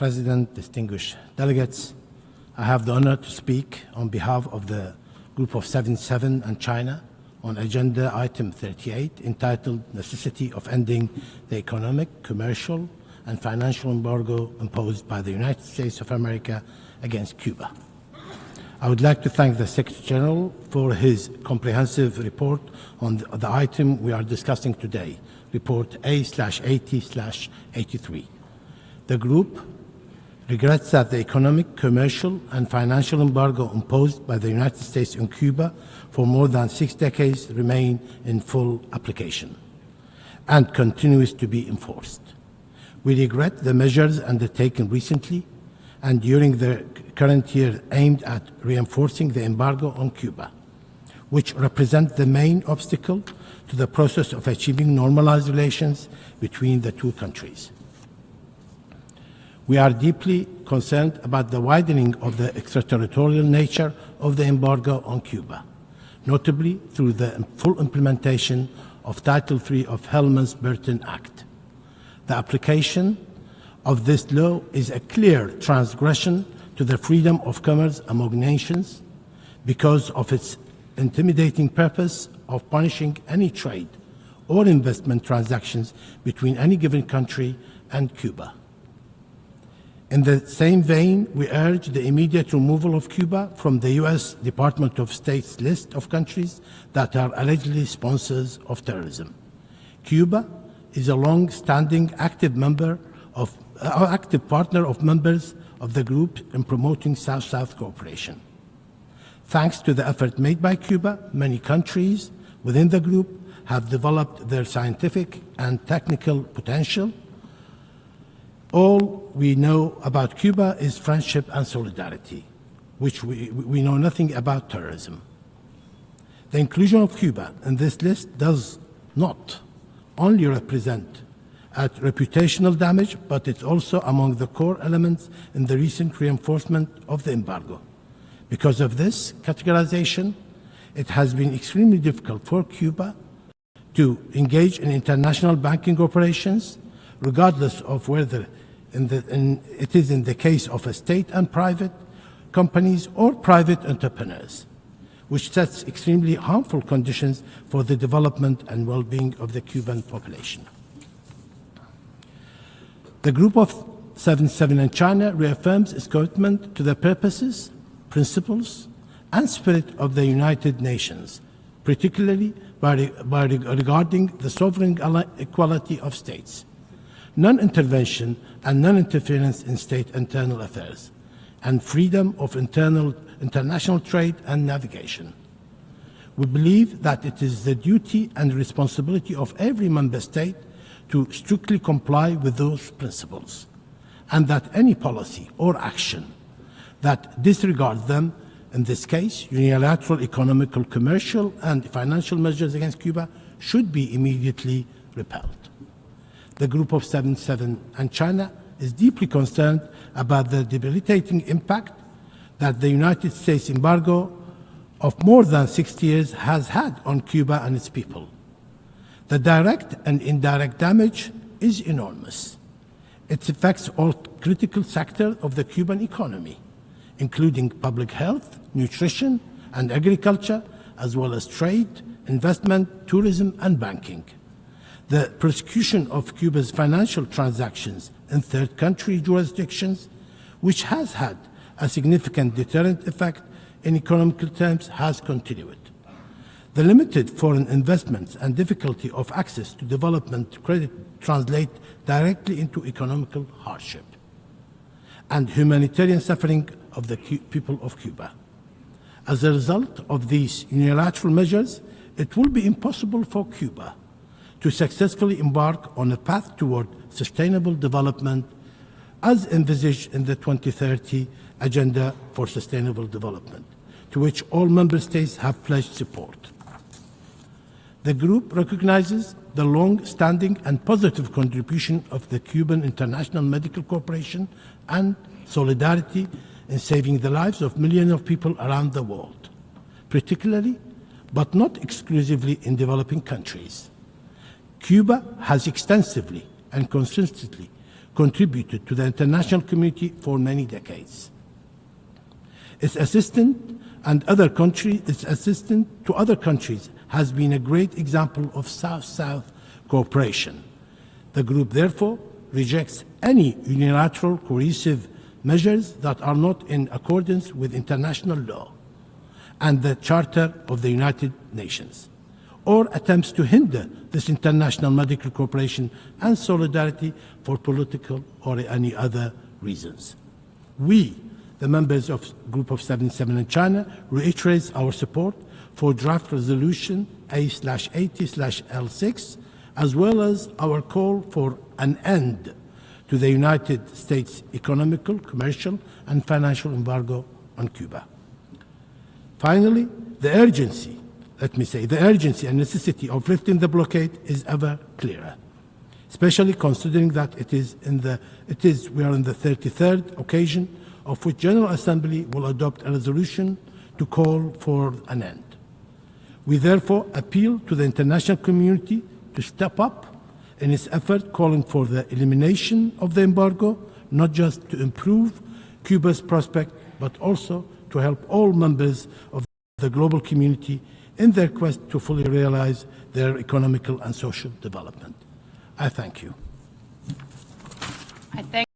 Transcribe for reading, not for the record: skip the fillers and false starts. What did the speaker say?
President, distinguished delegates, I have the honor to speak on behalf of the Group of 77 and China on Agenda Item 38, entitled Necessity of Ending the Economic, Commercial, and Financial Embargo imposed by the United States of America against Cuba. I would like to thank the Secretary General for his comprehensive report on the item we are discussing today, Report A/80/83. The Group regrets that the economic, commercial, and financial embargo imposed by the United States on Cuba for more than 6 decades remain in full application and continues to be enforced. We regret the measures undertaken recently and during the current year aimed at reinforcing the embargo on Cuba, which represent the main obstacle to the process of achieving normalized relations between the two countries. We are deeply concerned about the widening of the extraterritorial nature of the embargo on Cuba, notably through the full implementation of Title III of Helms-Burton Act. The application of this law is a clear transgression to the freedom of commerce among nations because of its intimidating purpose of punishing any trade or investment transactions between any given country and Cuba. In the same vein, we urge the immediate removal of Cuba from the U.S. Department of State's list of countries that are allegedly sponsors of terrorism. Cuba is a long-standing active partner of members of the group in promoting South-South cooperation. Thanks to the effort made by Cuba, many countries within the group have developed their scientific and technical potential. All we know about Cuba is friendship and solidarity, which we know nothing about terrorism. The inclusion of Cuba in this list does not only represent reputational damage, but it's also among the core elements in the recent reinforcement of the embargo. Because of this categorization, it has been extremely difficult for Cuba to engage in international banking operations, regardless of whether it is in the case of a state and private companies or private entrepreneurs, which sets extremely harmful conditions for the development and well-being of the Cuban population. The Group of 77 in China reaffirms its commitment to the purposes, principles, and spirit of the United Nations, particularly regarding the sovereign equality of states, non-intervention and non-interference in state internal affairs, and freedom of international trade and navigation. We believe that it is the duty and responsibility of every member state to strictly comply with those principles, and that any policy or action that disregards them, in this case, unilateral economical, commercial, and financial measures against Cuba, should be immediately repelled. The Group of 77 and China is deeply concerned about the debilitating impact that the United States embargo of more than 60 years has had on Cuba and its people. The direct and indirect damage is enormous. It affects all critical sectors of the Cuban economy, including public health, nutrition, and agriculture, as well as trade, investment, tourism, and banking. The prosecution of Cuba's financial transactions in third country jurisdictions, which has had a significant deterrent effect in economic terms, has continued. The limited foreign investments and difficulty of access to development credit translate directly into economical hardship and humanitarian suffering of the people of Cuba. As a result of these unilateral measures, it will be impossible for Cuba to successfully embark on a path toward sustainable development as envisaged in the 2030 Agenda for Sustainable Development, to which all member states have pledged support. The group recognizes the long-standing and positive contribution of the Cuban International Medical Corporation and solidarity in saving the lives of millions of people around the world, particularly, but not exclusively, in developing countries. Cuba has extensively and consistently contributed to the international community for many decades. Its assistance to other countries has been a great example of South-South cooperation. The group therefore rejects any unilateral coercive measures that are not in accordance with international law and the Charter of the United Nations, or attempts to hinder this international medical cooperation and solidarity for political or any other reasons. We, the members of Group of 77 in China, reiterate our support for draft resolution A/80/L6, as well as our call for an end to the United States economical, commercial, and financial embargo on Cuba. Finally, the urgency and necessity of lifting the blockade is ever clearer, especially considering that we are in the 33rd occasion of which General Assembly will adopt a resolution to call for an end. We therefore appeal to the international community to step up in its effort calling for the elimination of the embargo, not just to improve Cuba's prospect, but also to help all members of the global community in their quest to fully realize their economical and social development. I thank you. I thank